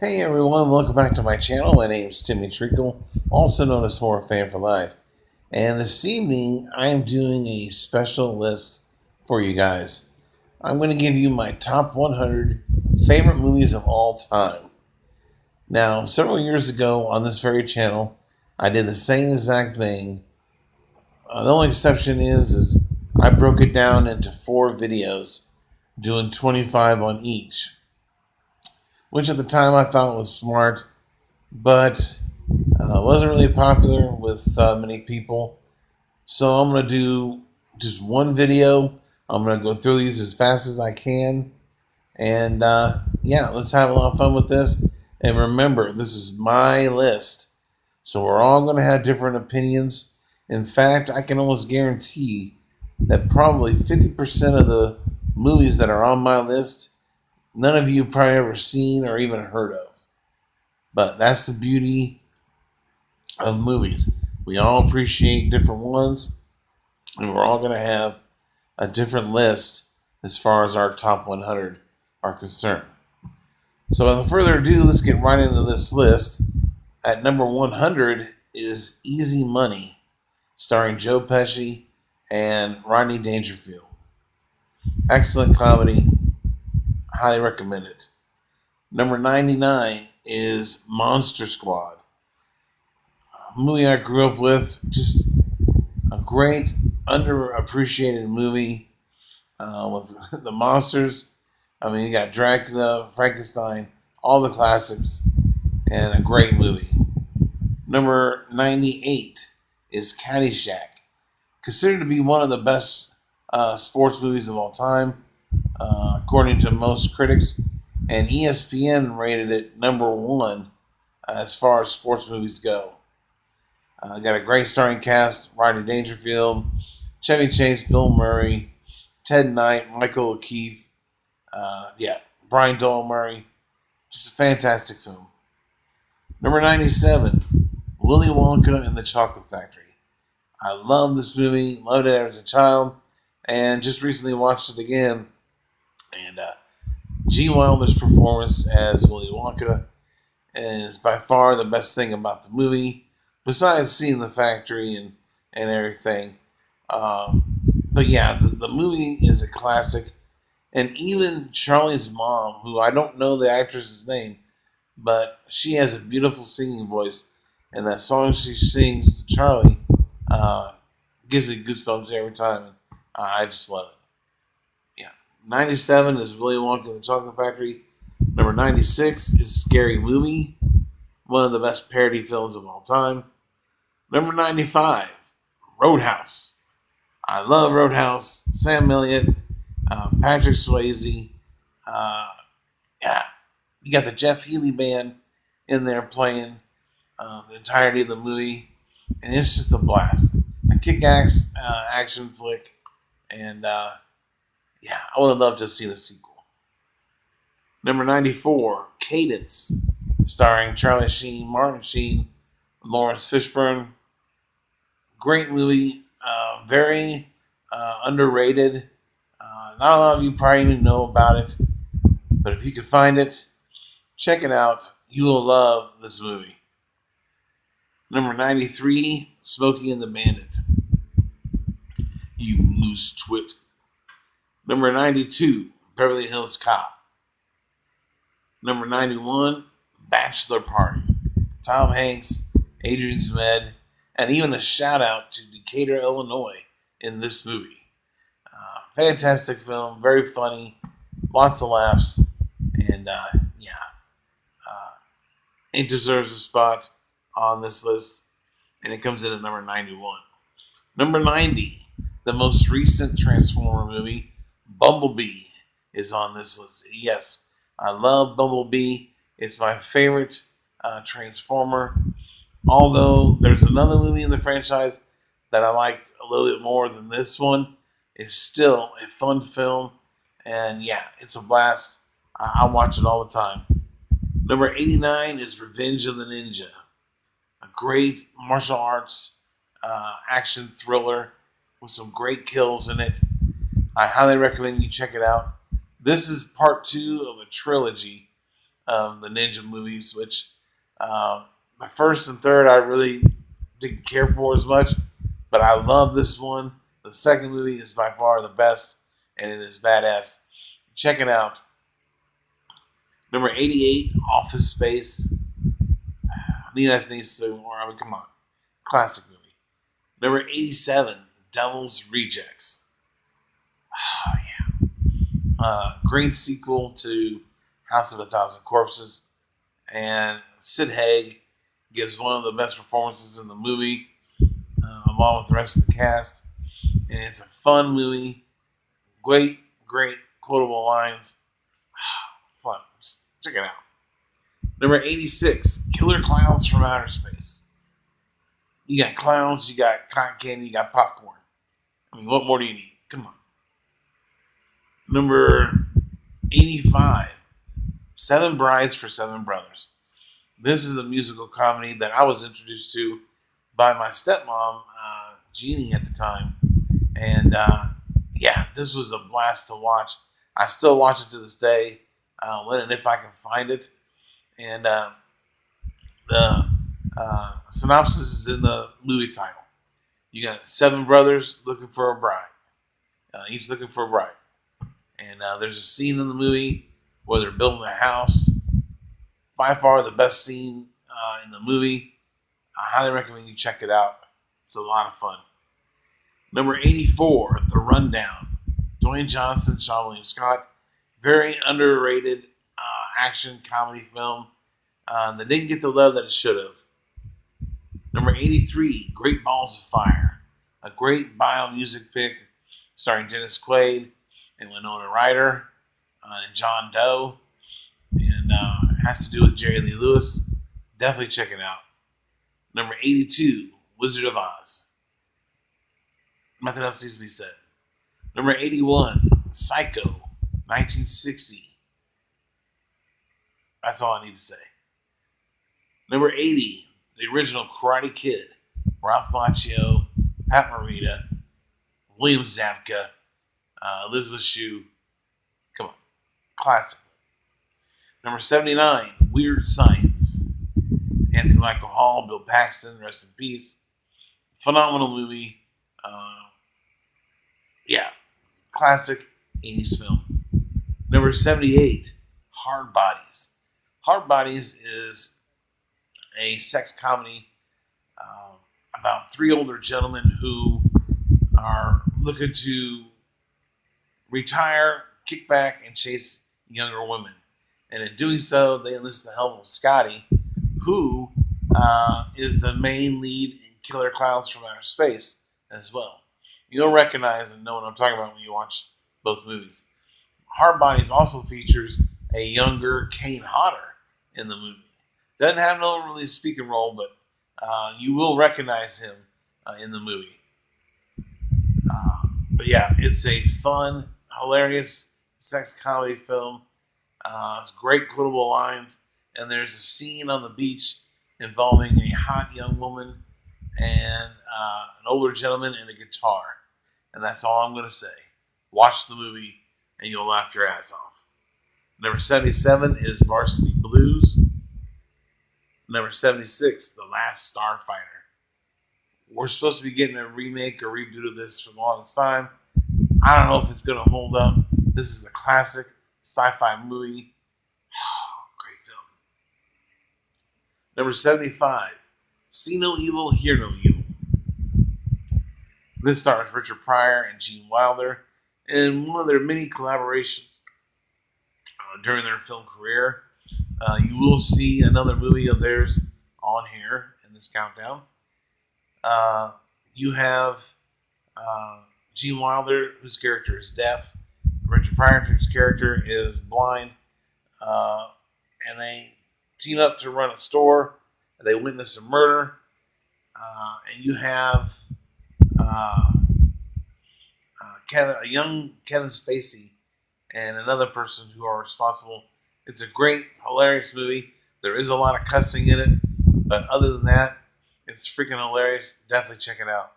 Hey everyone, welcome back to my channel. My name's Timmy Treacle, also known as Horror Fan for Life. And this evening, I'm doing a special list for you guys. I'm going to give you my top 100 favorite movies of all time. Now, several years ago on this very channel, I did the same exact thing. The only exception is I broke it down into 4 videos, doing 25 on each, which at the time I thought was smart, but wasn't really popular with many people. So I'm going to do just one video. I'm going to go through these as fast as I can. And yeah, let's have a lot of fun with this. And remember, this is my list. So we're all going to have different opinions. In fact, I can almost guarantee that probably 50% of the movies that are on my list, none of you probably ever seen or even heard of. But that's the beauty of movies. We all appreciate different ones, and we're all going to have a different list as far as our top 100 are concerned. So without further ado, let's get right into this list. At number 100 is Easy Money, starring Joe Pesci and Rodney Dangerfield. Excellent comedy. Highly recommend it. Number 99 is Monster Squad, a movie I grew up with. Just a great, underappreciated movie with the monsters. I mean, you got Dracula, Frankenstein, all the classics, and a great movie. Number 98 is Caddyshack, considered to be one of the best sports movies of all time, according to most critics, and ESPN rated it number 1 as far as sports movies go. Got a great starring cast: Rodney Dangerfield, Chevy Chase, Bill Murray, Ted Knight, Michael O'Keefe, Brian Doyle Murray. Just a fantastic film. Number 97, Willy Wonka and the Chocolate Factory. I love this movie, loved it as a child, and just recently watched it again. And Gene Wilder's performance as Willy Wonka is by far the best thing about the movie, besides seeing the factory and everything. But yeah, the movie is a classic. And even Charlie's mom, who I don't know the actress's name, but she has a beautiful singing voice. And that song she sings to Charlie gives me goosebumps every time. And I just love it. Yeah. 97 is Willy Wonka and the Chocolate Factory. Number 96 is Scary Movie, one of the best parody films of all time. Number 95, Roadhouse. I love Roadhouse. Sam Elliott, Patrick Swayze. Yeah, you got the Jeff Healey band in there playing the entirety of the movie, and it's just a blast. A kick-ass action flick, and yeah, I would have loved to have seen a sequel. Number 94, Cadence, starring Charlie Sheen, Martin Sheen, Lawrence Fishburne. Great movie, very underrated. Not a lot of you probably even know about it, but if you can find it, check it out. You will love this movie. Number 93, Smokey and the Bandit. You loose twit. Number 92, Beverly Hills Cop. Number 91, Bachelor Party. Tom Hanks, Adrian Zmed, and even a shout out to Decatur, Illinois in this movie. Fantastic film, very funny, lots of laughs, and it deserves a spot on this list, and it comes in at number 91. Number 90, the most recent Transformer movie, Bumblebee, is on this list. Yes, I love Bumblebee. It's my favorite Transformer. Although there's another movie in the franchise that I like a little bit more than this one, it's still a fun film. And yeah, it's a blast. I watch it all the time. Number 89 is Revenge of the Ninja, a great martial arts action thriller with some great kills in it. I highly recommend you check it out. This is part 2 of a trilogy of the ninja movies, which the first and third I really didn't care for as much, but I love this one. The second movie is by far the best, and it is badass. Check it out. Number 88, Office Space. Need to say more. I mean, come on. Classic movie. Number 87, Devil's Rejects. Oh, yeah. Great sequel to House of a Thousand Corpses. And Sid Haig gives one of the best performances in the movie, along with the rest of the cast. And it's a fun movie. Great quotable lines. Fun. Just check it out. Number 86, Killer Clowns from Outer Space. You got clowns, you got cotton candy, you got popcorn. I mean, what more do you need? Come on. Number 85, Seven Brides for Seven Brothers. This is a musical comedy that I was introduced to by my stepmom, Jeannie, at the time. And yeah, this was a blast to watch. I still watch it to this day, when and if I can find it. And the synopsis is in the movie title. You got 7 brothers looking for a bride. Each looking for a bride. And there's a scene in the movie where they're building a house. By far the best scene in the movie. I highly recommend you check it out. It's a lot of fun. Number 84, The Rundown. Dwayne Johnson, Sean William Scott. Very underrated action comedy film that didn't get the love that it should have. Number 83, Great Balls of Fire. A great bio music pick starring Dennis Quaid and Winona Ryder and John Doe. And it has to do with Jerry Lee Lewis. Definitely check it out. Number 82, Wizard of Oz. Nothing else needs to be said. Number 81, Psycho, 1960. That's all I need to say. Number 80, the original Karate Kid. Ralph Macchio, Pat Morita, William Zabka, Elizabeth Shue. Come on. Classic. Number 79, Weird Science. Anthony Michael Hall, Bill Paxton, rest in peace. Phenomenal movie. Yeah. Classic 80s film. Number 78, Hard Bodies. Hard Bodies is a sex comedy about 3 older gentlemen who are looking to retire, kick back, and chase younger women. And in doing so, they enlist the help of Scotty, who is the main lead in Killer Clowns from Outer Space as well. You'll recognize and know what I'm talking about when you watch both movies. Hard Bodies also features a younger Kane Hodder in the movie. Doesn't have no really speaking role, but you will recognize him in the movie. But yeah, it's a fun, hilarious sex comedy film. It's great quotable lines, and there's a scene on the beach involving a hot young woman and an older gentleman and a guitar. And that's all I'm going to say. Watch the movie, and you'll laugh your ass off. Number 77 is Varsity Blues. Number 76, The Last Starfighter. We're supposed to be getting a remake or reboot of this for the longest time. I don't know if it's going to hold up. This is a classic sci-fi movie. Great film. Number 75, See No Evil, Hear No Evil. This stars Richard Pryor and Gene Wilder in one of their many collaborations during their film career. You will see another movie of theirs on here in this countdown. You have Gene Wilder, whose character is deaf. Richard Pryor's character is blind. And they team up to run a store. And they witness a murder. And you have a young Kevin Spacey and another person who are responsible. It's a great, hilarious movie. There is a lot of cussing in it, but other than that, it's freaking hilarious. Definitely check it out.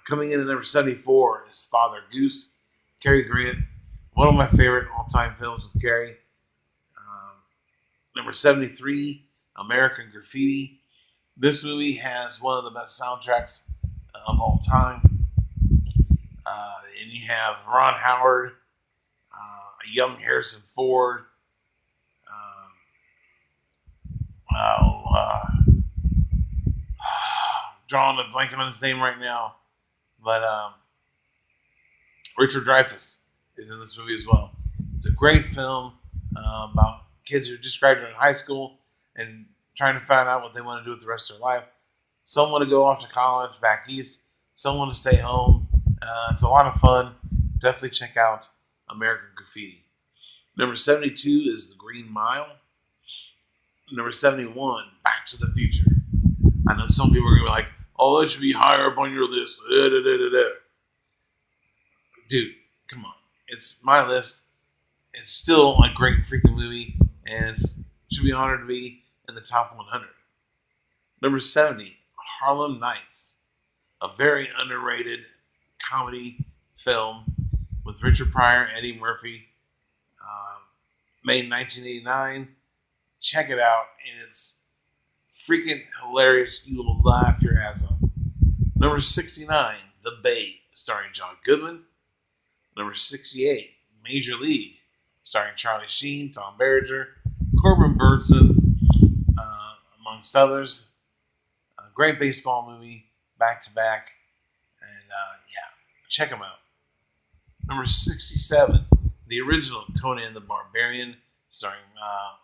Coming in at number 74 is Father Goose, Cary Grant. One of my favorite all-time films with Cary. Number 73, American Graffiti. This movie has one of the best soundtracks of all time. And you have Ron Howard, a young Harrison Ford, drawing a blank on his name right now, but Richard Dreyfuss is in this movie as well. It's a great film about kids who just graduated high school and trying to find out what they want to do with the rest of their life. Some want to go off to college back east. Some want to stay home. It's a lot of fun. Definitely check out American Graffiti. Number 72 is The Green Mile. Number 71, Back to the Future. I know some people are going to be like, oh, that should be higher up on your list. Dude, come on. It's my list. It's still a great freaking movie, and it should be honored to be in the top 100. Number 70, Harlem Nights. A very underrated comedy film with Richard Pryor, Eddie Murphy. Made in 1989. Check it out. It's freaking hilarious. You will laugh your ass off. Number 69, The Babe, starring John Goodman. Number 68, Major League, starring Charlie Sheen, Tom Berenger, Corbin Burnson, amongst others. A great baseball movie, back to back. And check them out. Number 67, the original Conan the Barbarian, starring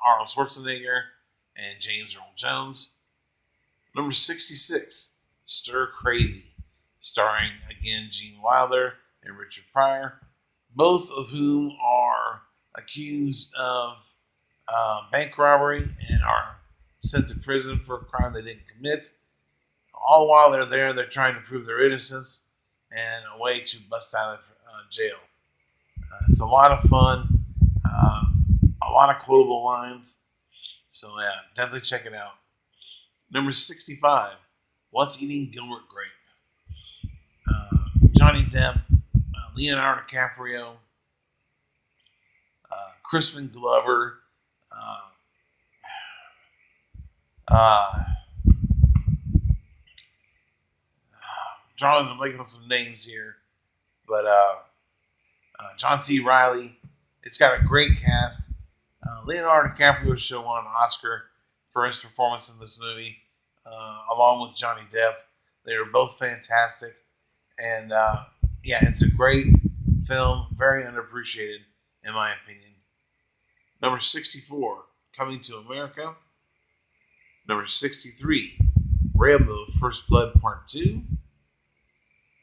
Arnold Schwarzenegger and James Earl Jones. Number 66, Stir Crazy, starring again Gene Wilder and Richard Pryor, both of whom are accused of bank robbery and are sent to prison for a crime they didn't commit. All while they're there, they're trying to prove their innocence and a way to bust out of jail. It's a lot of fun, a lot of quotable lines. So yeah, definitely check it out. Number 65, What's Eating Gilbert Grape? Johnny Depp, Leonardo DiCaprio, Crispin Glover, drawing and blanking on some names here, but John C. Reilly. It's got a great cast. Leonardo DiCaprio should won an Oscar for his performance in this movie, along with Johnny Depp. They were both fantastic, and it's a great film, very underappreciated in my opinion. Number 64, Coming to America. Number 63, Rambo: First Blood Part 2.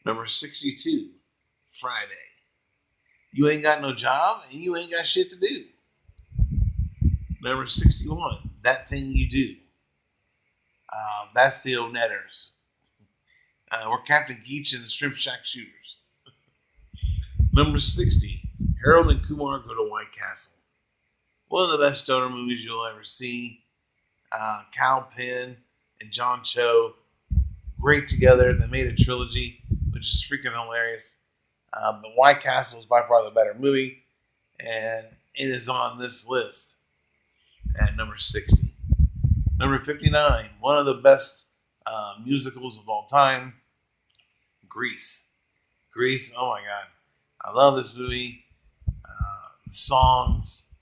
Number 62, Friday. You ain't got no job and you ain't got shit to do. Number 61, That Thing You Do. That's the O'Netters. We're Captain Geach and the Shrimp Shack Shooters. Number 60, Harold and Kumar Go to White Castle. One of the best stoner movies you'll ever see. Kal Penn and John Cho, great together. They made a trilogy, which is freaking hilarious. But White Castle is by far the better movie, and it is on this list at number 60. Number 59, one of the best musicals of all time, Grease. Grease, oh my God. I love this movie. The songs,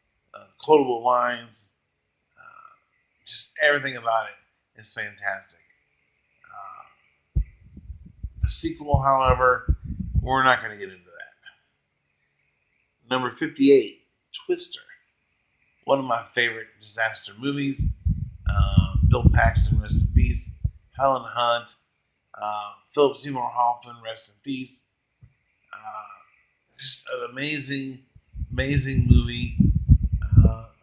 quotable lines, just everything about it is fantastic. The sequel, however, we're not going to get into that. Number 58, Twister. One of my favorite disaster movies. Bill Paxton, rest in peace. Helen Hunt. Philip Seymour Hoffman, rest in peace. Just an amazing, amazing movie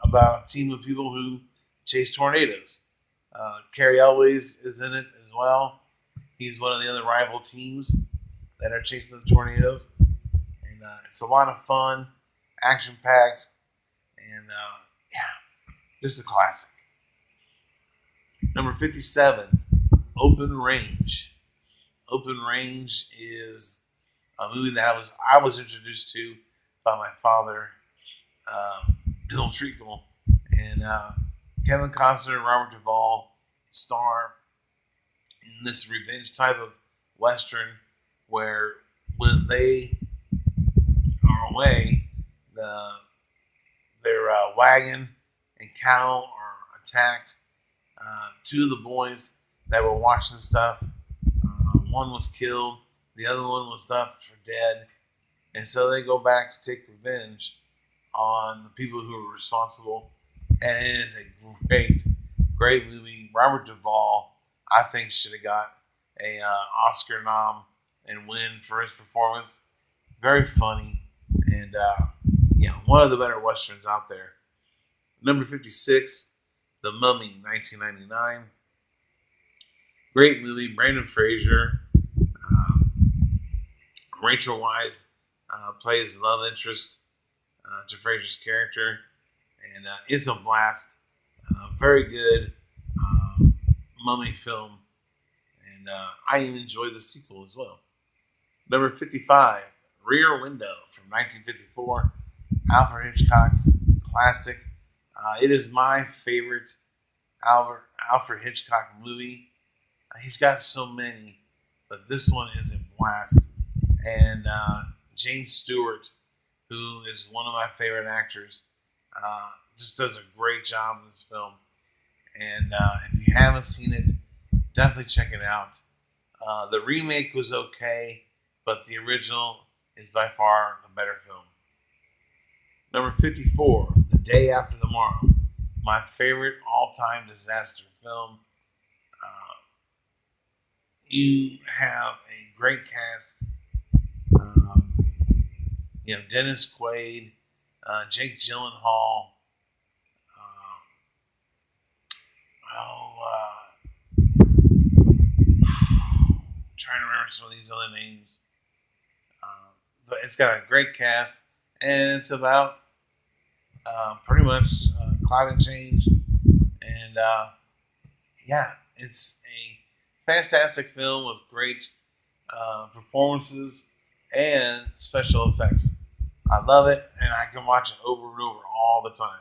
about a team of people who chase tornadoes. Cary Elwes is in it as well. He's one of the other rival teams that are chasing the tornadoes. And it's a lot of fun, action-packed, and just a classic. Number 57, Open Range. Open Range is a movie that I was introduced to by my father, Bill Treacle. And Kevin Costner and Robert Duvall star in this revenge type of Western where when they are away, their wagon and cow are attacked. Two of the boys that were watching stuff, one was killed, the other one was left for dead. And so they go back to take revenge on the people who were responsible. And it is a great movie. Robert Duvall, I think, should have got a Oscar nom and win for his performance. Very funny and one of the better westerns out there. Number 56, The Mummy, 1999. Great movie. Brandon Fraser, Rachel Weisz plays love interest to Fraser's character, and it's a blast. Very good mummy film, and I even enjoyed the sequel as well. Number 55, Rear Window from 1954, Alfred Hitchcock's classic. It is my favorite Alfred Hitchcock movie. He's got so many, but this one is a blast. And James Stewart, who is one of my favorite actors, just does a great job in this film. And if you haven't seen it, definitely check it out. The remake was okay, but the original is by far the better film. Number 54, The Day After Tomorrow, my favorite all-time disaster film. You have a great cast. Dennis Quaid, Jake Gyllenhaal. Trying to remember some of these other names. But it's got a great cast, and it's about pretty much climate change. And it's a fantastic film with great performances and special effects. I love it, and I can watch it over and over all the time.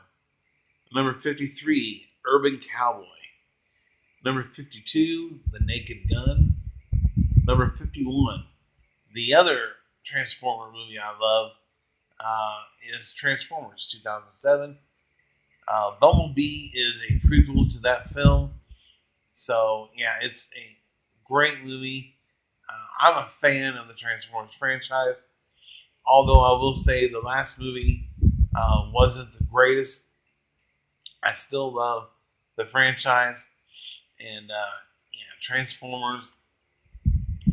Number 53, Urban Cowboy. Number 52, The Naked Gun. Number 51, the other Transformer movie I love is Transformers 2007. Bumblebee is a prequel to that film. So, it's a great movie. I'm a fan of the Transformers franchise, although I will say the last movie wasn't the greatest. I still love the franchise, and Transformers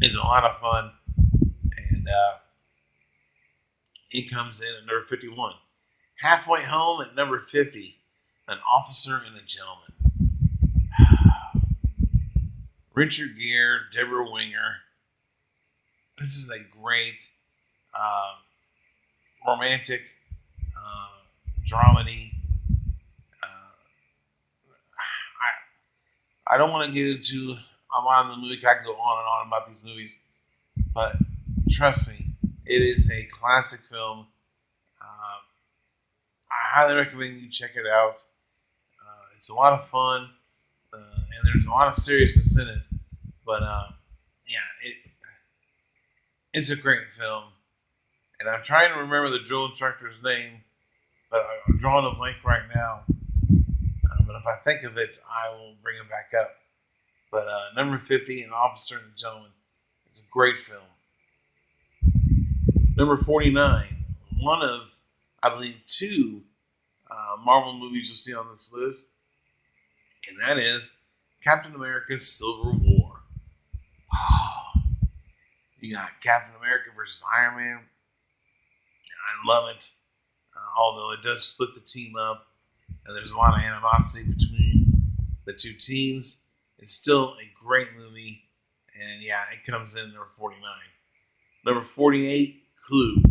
is a lot of fun, and it comes in at number 51. Halfway Home at number 50, An Officer and a Gentleman. Richard Gere, Deborah Winger. This is a great romantic dramedy. I don't want to get into a lot of the movie. I can go on and on about these movies, but trust me, it is a classic film. I highly recommend you check it out. It's a lot of fun, and there's a lot of seriousness in it. But it's a great film, and I'm trying to remember the drill instructor's name, but I'm drawing a blank right now. But if I think of it, I will bring it back up. But number 50, An Officer and a Gentleman. It's a great film. Number 49, one of, I believe, two Marvel movies you'll see on this list, and that is Captain America Civil War. You got Captain America versus Iron Man. I love it, although it does split the team up, and there's a lot of animosity between the two teams. It's still a great movie, and it comes in number 49. Number 48, Clue.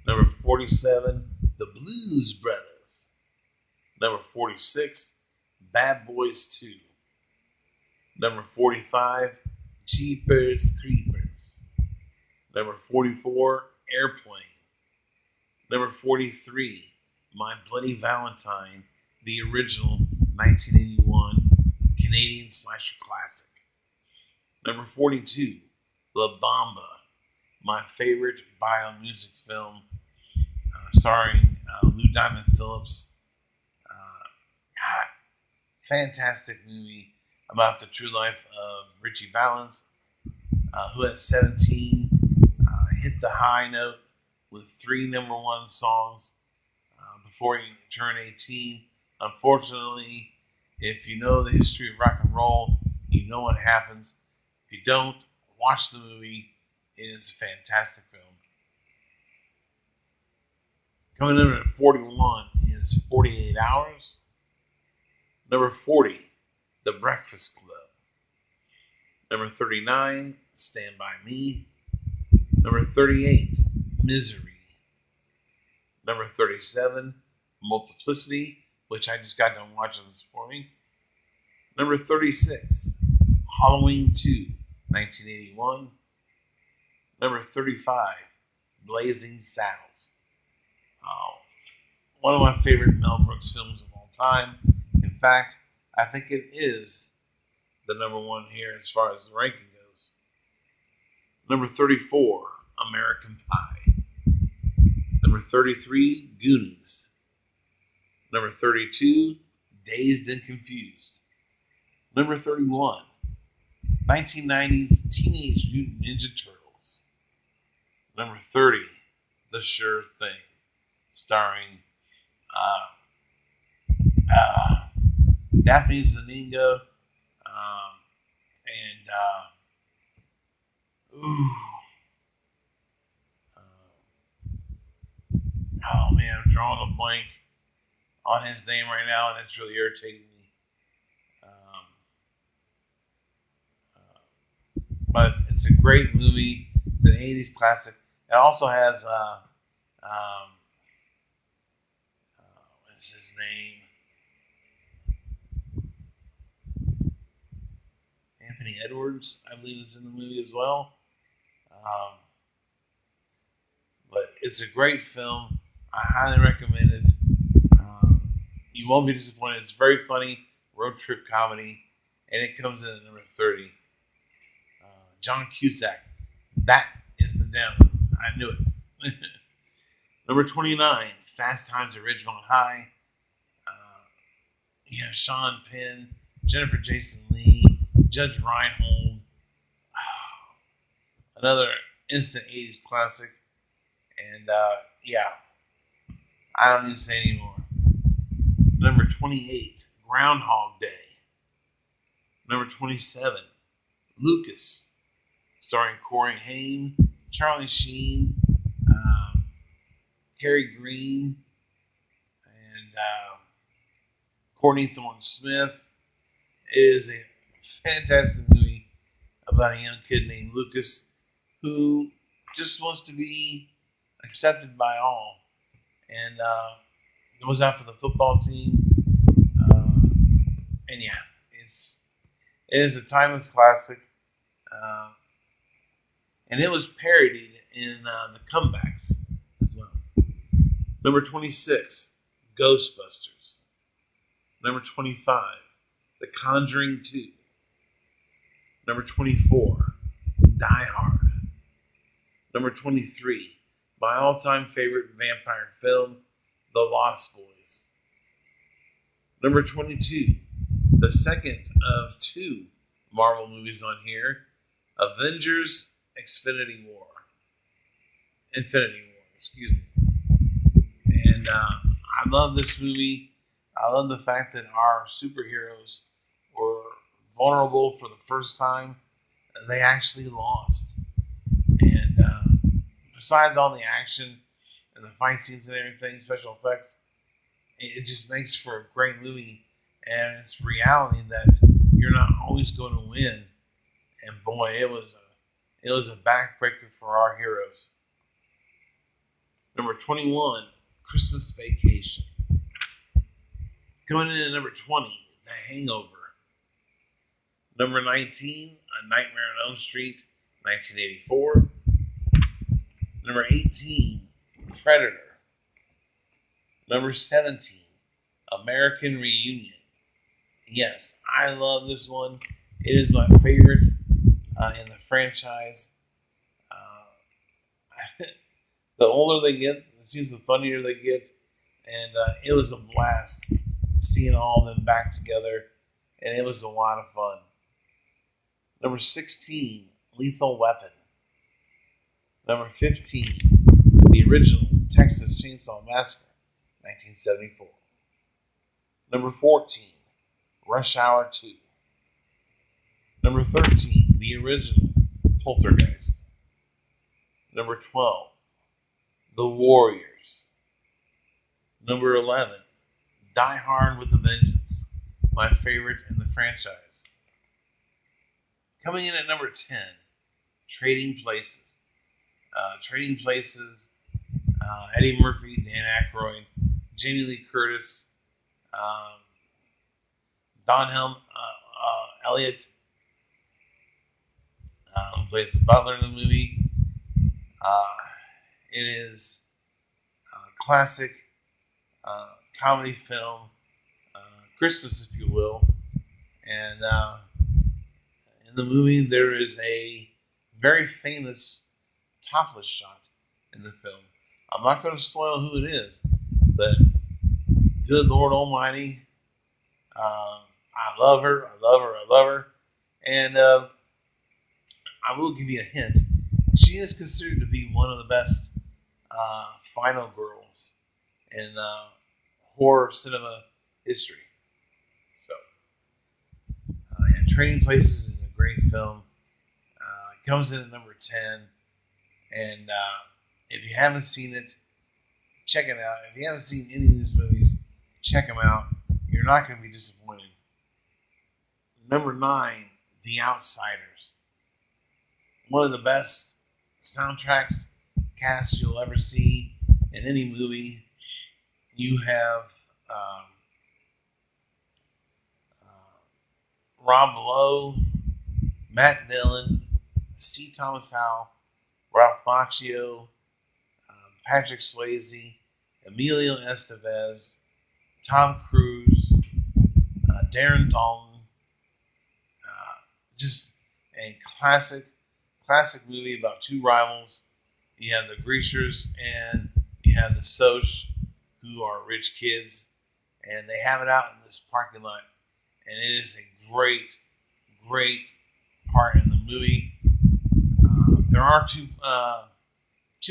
Number 47, The Blues Brothers. Number 46, Bad Boys 2. Number 45, Jeepers Creepers. Number 44, Airplane. Number 43, My Bloody Valentine, the original 1981 Canadian slasher classic. Number 42, La Bomba, my favorite biomusic film, starring Lou Diamond Phillips. God, fantastic movie about the true life of Richie Valens, who at 17 hit the high note with 3 number 1 songs before he turned 18. Unfortunately, if you know the history of rock and roll, you know what happens. If you don't, watch the movie. It is a fantastic film. Coming in at 41 is 48 Hours. Number 40, The Breakfast Club. Number 39, Stand By Me. Number 38, Misery. Number 37, Multiplicity, which I just got done watching this morning. Number 36, Halloween 2, 1981. Number 35, Blazing Saddles. One of my favorite Mel Brooks films of all time. In fact, I think it is the number 1 here as far as the ranking goes. Number 34, American Pie. Number 33, Goonies. Number 32, Dazed and Confused. Number 31, 1990s Teenage Mutant Ninja Turtles. Number 30, The Sure Thing, starring Daphne Zuniga and oh man, I'm drawing a blank on his name right now, and it's really irritating me. But it's a great movie. It's an 80s classic. It also has what's his name? Anthony Edwards, I believe, is in the movie as well. But it's a great film. I highly recommend it. You won't be disappointed. It's very funny, road trip comedy, and it comes in at number 30. John Cusack. That is the down. I knew it. Number 29, Fast Times at Ridgemont High. You have Sean Penn, Jennifer Jason Leigh, Judge Reinhold. Another instant 80s classic. And yeah, I don't need to say anymore. Number 28, Groundhog Day. Number 27, Lucas, starring Corey Haim, Charlie Sheen, Cary Green, and Courtney Thorne-Smith. It is a fantastic movie about a young kid named Lucas who just wants to be accepted by all, and goes out for the football team. And yeah, it is a timeless classic, and it was parodied in the Comebacks as well. Number 26, Ghostbusters. Number 25, The Conjuring 2. Number 24, Die Hard. Number 23, my all-time favorite vampire film, The Lost Boys. Number 22, the second of 2 Marvel movies on here, Avengers Infinity War, excuse me. And I love this movie. I love the fact that our superheroes were vulnerable for the first time. They actually lost. And besides all the action and the fight scenes and everything, special effects, it just makes for a great movie. And it's reality that you're not always going to win. And boy, it was a backbreaker for our heroes. Number 21, Christmas Vacation. Coming in at number 20, The Hangover. Number 19, A Nightmare on Elm Street, 1984. Number 18, Predator. Number 17, American Reunion, Yes, I love this one. It is my favorite in the franchise. The older they get, it seems the funnier they get. And it was a blast seeing all of them back together. And it was a lot of fun. Number 16, Lethal Weapon. Number 15, the original Texas Chainsaw Massacre, 1974. Number 14, Rush Hour 2. Number 13, the original Poltergeist. Number 12, The Warriors. Number 11, Die Hard with a Vengeance, my favorite in the franchise. Coming in at number 10, Trading Places. Eddie Murphy, Dan Aykroyd, Jamie Lee Curtis, Don Elliott, who plays the butler in the movie. It is a classic comedy film, Christmas, if you will. And in the movie, there is a very famous topless shot in the film. I'm not going to spoil who it is, but good Lord Almighty, I love her, I love her, I love her. And I will give you a hint. She is considered to be one of the best final girls in horror cinema history. So, Trading Places is a great film. It comes in at number 10. And if you haven't seen it, check it out. If you haven't seen any of these movies, check them out. You're not going to be disappointed. Number 9, The Outsiders. One of the best soundtracks casts you'll ever see in any movie. You have Rob Lowe, Matt Dillon, C. Thomas Howell, Ralph Macchio, Patrick Swayze, Emilio Estevez, Tom Cruise, Darren Dalton. Just a classic movie about two rivals. You have the Greasers and you have the Soch, who are rich kids, and they have it out in this parking lot. And it is a great part in the movie. There are two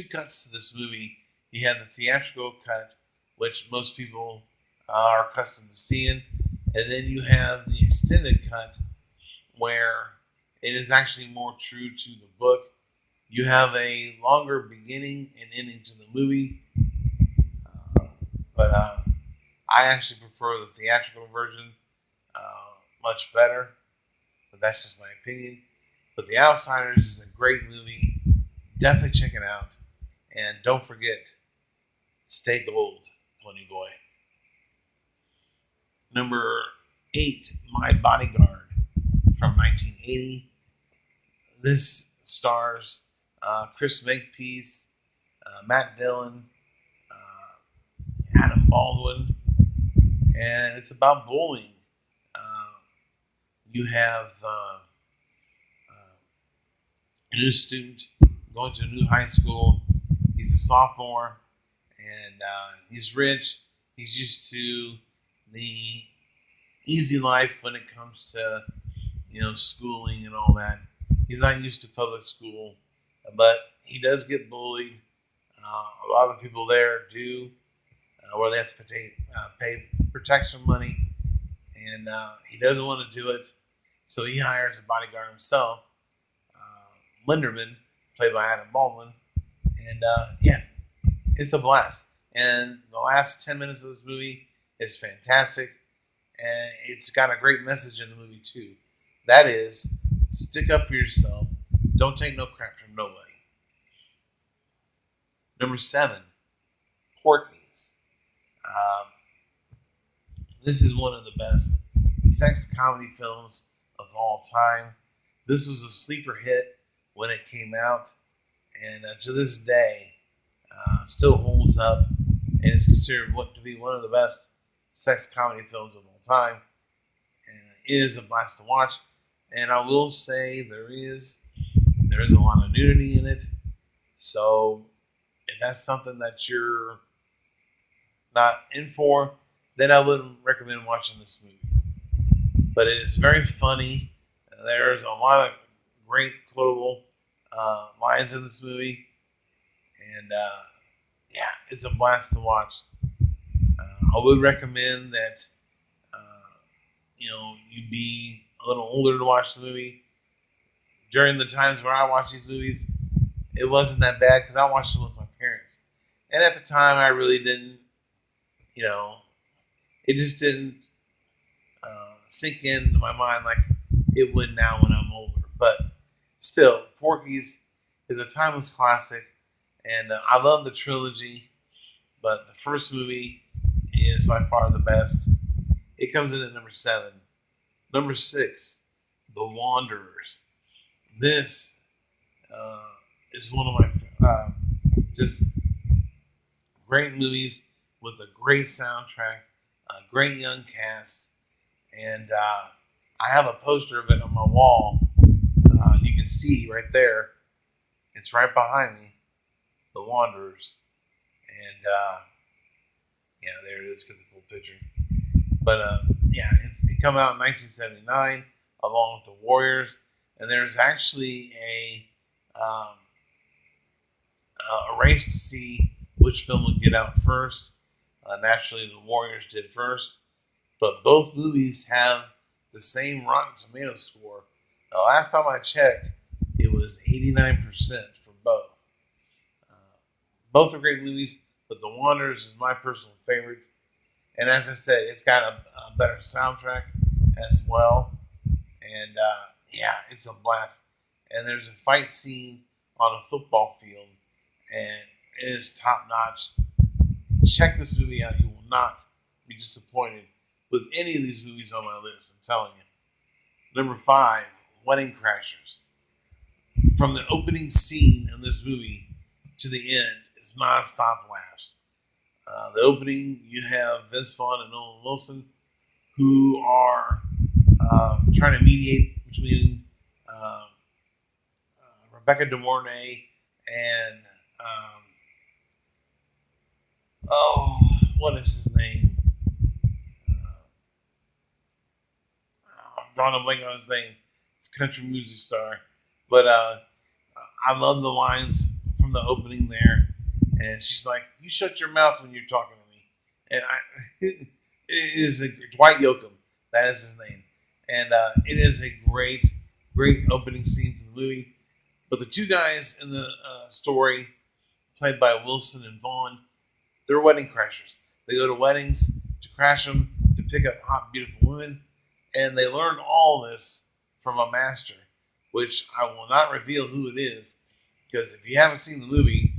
cuts to this movie. You have the theatrical cut, which most people are accustomed to seeing, and then you have the extended cut, where it is actually more true to the book. You have a longer beginning and ending to the movie, but I actually prefer the theatrical version much better, but that's just my opinion. But The Outsiders is a great movie. Definitely check it out. And don't forget, stay gold, Pony Boy. Number 8, My Bodyguard from 1980. This stars Chris Makepeace, Matt Dillon, Adam Baldwin, and it's about bullying. You have a new student going to a new high school. He's a sophomore, and he's rich. He's used to the easy life when it comes to, schooling and all that. He's not used to public school, but he does get bullied. A lot of people there do, where they have to pay protection money, and he doesn't want to do it, so he hires a bodyguard himself, Linderman, played by Adam Baldwin, and it's a blast. And the last 10 minutes of this movie is fantastic, and it's got a great message in the movie too. That is, stick up for yourself. Don't take no crap from nobody. Number 7, Porky's. This is one of the best sex comedy films of all time. This was a sleeper hit when it came out, and to this day, still holds up, and it's considered to be one of the best sex comedy films of all time. is a blast to watch. And I will say there is a lot of nudity in it. So if that's something that you're not in for, then I wouldn't recommend watching this movie. But it is very funny. There's a lot of great quotable lines in this movie. And yeah, it's a blast to watch. I would recommend that you be a little older to watch the movie. During the times where I watch these movies, it wasn't that bad because I watched them with my parents. And at the time, I really didn't, it just didn't sink into my mind like it would now when I'm older. But still, Porky's is a timeless classic. And I love the trilogy, but the first movie is by far the best. It comes in at number 7. Number 6, The Wanderers. This is one of my just great movies with a great soundtrack, a great young cast, and I have a poster of it on my wall. You can see right there. It's right behind me. The Wanderers. And yeah, there it is because it's a full picture. But yeah, it came out in 1979 along with The Warriors. And there's actually a race to see which film would get out first. Naturally, The Warriors did first. But both movies have the same Rotten Tomatoes score. The last time I checked, it was 89% for both. Both are great movies, but The Wanderers is my personal favorite. And as I said, it's got a better soundtrack as well. And yeah, it's a blast. And there's a fight scene on a football field, and it is top notch. Check this movie out. You will not be disappointed with any of these movies on my list. I'm telling you. Number 5, Wedding Crashers. From the opening scene in this movie to the end, it's non-stop laughs. The opening, you have Vince Vaughn and Owen Wilson, who are trying to mediate between Rebecca De Mornay and what is his name? I'm drawing a blank on his name. It's a country music star, but I love the lines from the opening there. And she's like, "You shut your mouth when you're talking to me." And it is Dwight Yoakam. That is his name. And it is a great, great opening scene to the movie. But the two guys in the story, played by Wilson and Vaughn, they're wedding crashers. They go to weddings to crash them, to pick up hot, beautiful women. And they learn all this from a master, which I will not reveal who it is, because if you haven't seen the movie,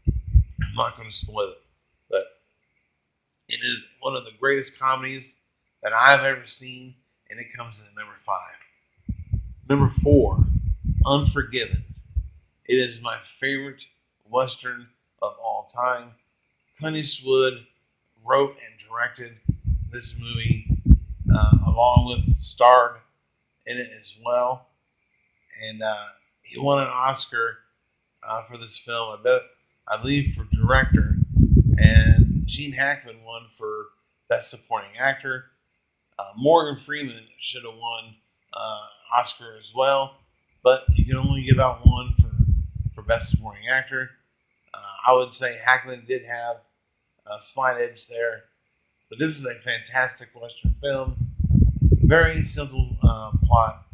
I'm not going to spoil it. But it is one of the greatest comedies that I've ever seen, and it comes in at number 5. Number 4, Unforgiven. It is my favorite Western of all time. Clint Eastwood wrote and directed this movie, along with starred in it as well. And he won an Oscar for this film, I believe for director. And Gene Hackman won for Best Supporting Actor. Morgan Freeman should have won Oscar as well, but you can only give out one for Best Supporting Actor. I would say Hackman did have a slight edge there, but this is a fantastic Western film. Very simple plot.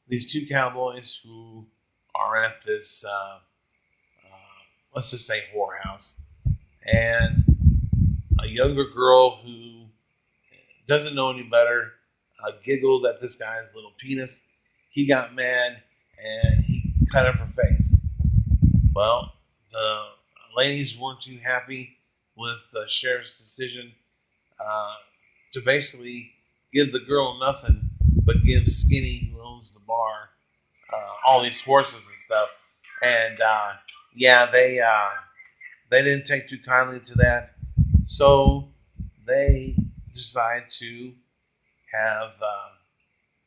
These two cowboys who are at this, let's just say, whorehouse, and a younger girl who doesn't know any better giggled at this guy's little penis. He got mad and he cut up her face. Well, the ladies weren't too happy with the sheriff's decision to basically give the girl nothing, but give Skinny, who owns the bar, all these horses and stuff. And yeah, they didn't take too kindly to that, so they decide to have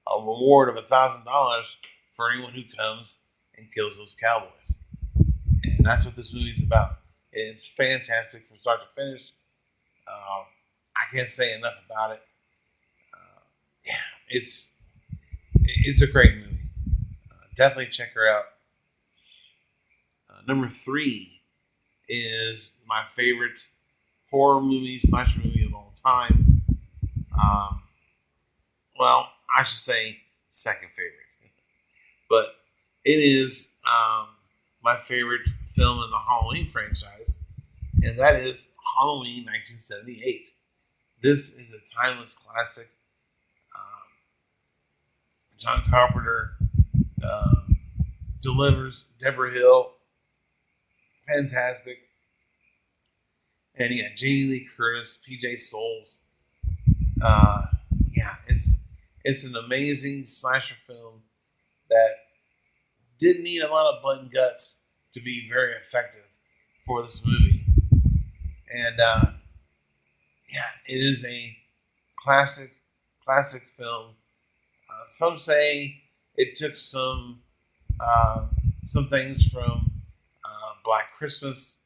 a reward of $1,000 for anyone who comes and kills those cowboys. And that's what this movie is about. It's fantastic from start to finish. I can't say enough about it. Yeah, it's a great movie. Definitely check her out. Number 3 is my favorite horror movie, slasher movie of all time. Well, I should say second favorite. But it is my favorite film in the Halloween franchise, and that is Halloween 1978. This is a timeless classic. John Carpenter delivers. Deborah Hill, fantastic. And yeah, Jamie Lee Curtis, PJ Souls. Yeah, it's an amazing slasher film that didn't need a lot of blood and guts to be very effective for this movie. And yeah, it is a classic film. Some say it took some things from Black Christmas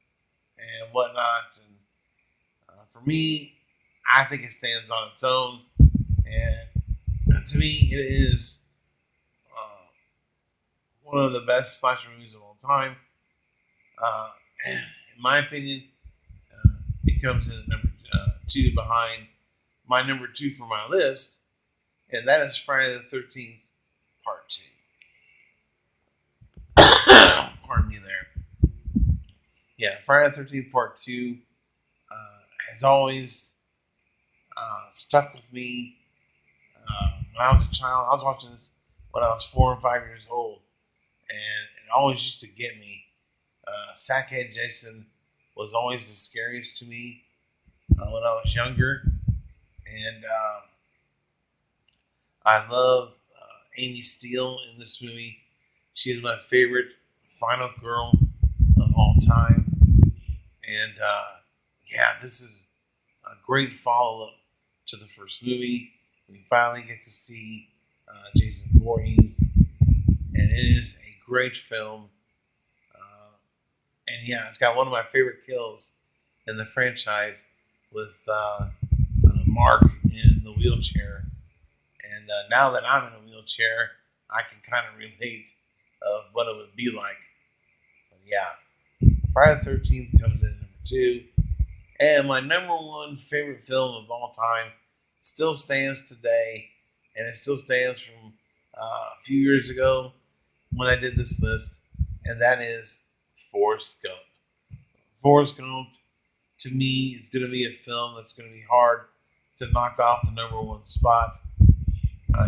and whatnot. And for me, I think it stands on its own. And to me, it is one of the best slasher movies of all time. In my opinion, it comes in at number 2 behind my number 2 for my list, and that is Friday the 13th, Part 2. Pardon me there. Yeah, Friday the 13th, Part 2 has always stuck with me. When I was a child, I was watching this when I was 4 and 5 years old, and it always used to get me. Sackhead Jason was always the scariest to me when I was younger, and I love Amy Steele in this movie. She is my favorite final girl of all time, and yeah, this is a great follow-up to the first movie. We finally get to see Jason Voorhees, and it is a great film. And yeah, it's got one of my favorite kills in the franchise with Mark in the wheelchair. And now that I'm in a wheelchair, I can kind of relate of what it would be like. But yeah, Friday the 13th comes in at number 2. And my number 1 favorite film of all time still stands today. And it still stands from a few years ago when I did this list. And that is Forrest Gump. Forrest Gump, to me, is going to be a film that's going to be hard to knock off the number 1 spot.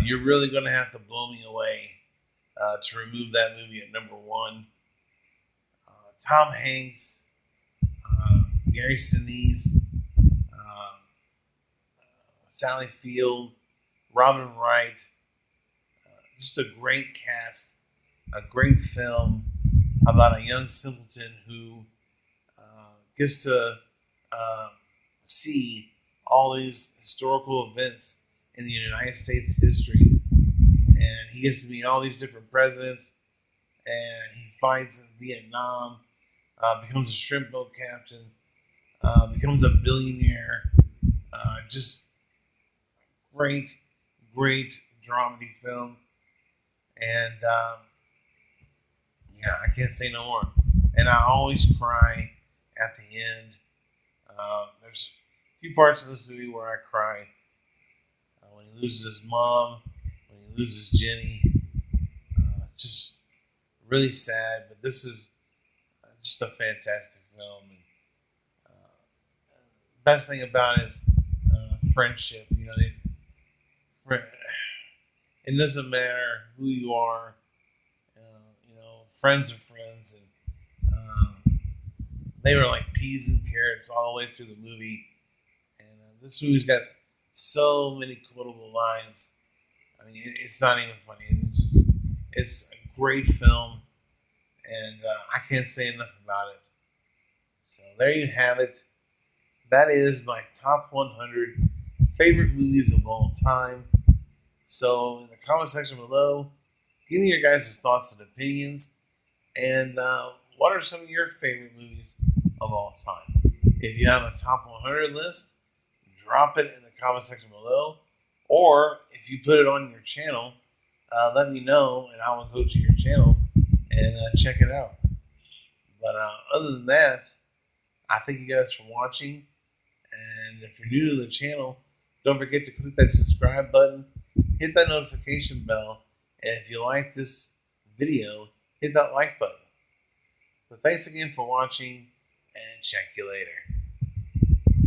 You're really going to have to blow me away to remove that movie at number 1. Tom Hanks, Gary Sinise, Sally Field, Robin Wright. Just a great cast, a great film about a young simpleton who gets to see all these historical events in the United States history. And he gets to meet all these different presidents, and he fights in Vietnam, becomes a shrimp boat captain, becomes a billionaire. Just great dramedy film. And yeah, I can't say no more. And I always cry at the end. There's a few parts of this movie where I cry. When he loses his mom, when he loses Jenny. Just really sad, but this is just a fantastic film. And, best thing about it is friendship. You know, it doesn't matter who you are. You know, friends are friends, and they were like peas and carrots all the way through the movie. And this movie's got so many quotable lines. I mean, it's not even funny. It's a great film, and I can't say enough about it. So there you have it. That is my top 100 favorite movies of all time. So in the comment section below, give me your guys' thoughts and opinions. And what are some of your favorite movies of all time? If you have a top 100 list, drop it in the comment section below. Or if you put it on your channel, let me know and I will go to your channel and check it out. But other than that, I thank you guys for watching. And if you're new to the channel, don't forget to click that subscribe button, hit that notification bell, and if you like this video, hit that like button. But thanks again for watching, and check you later.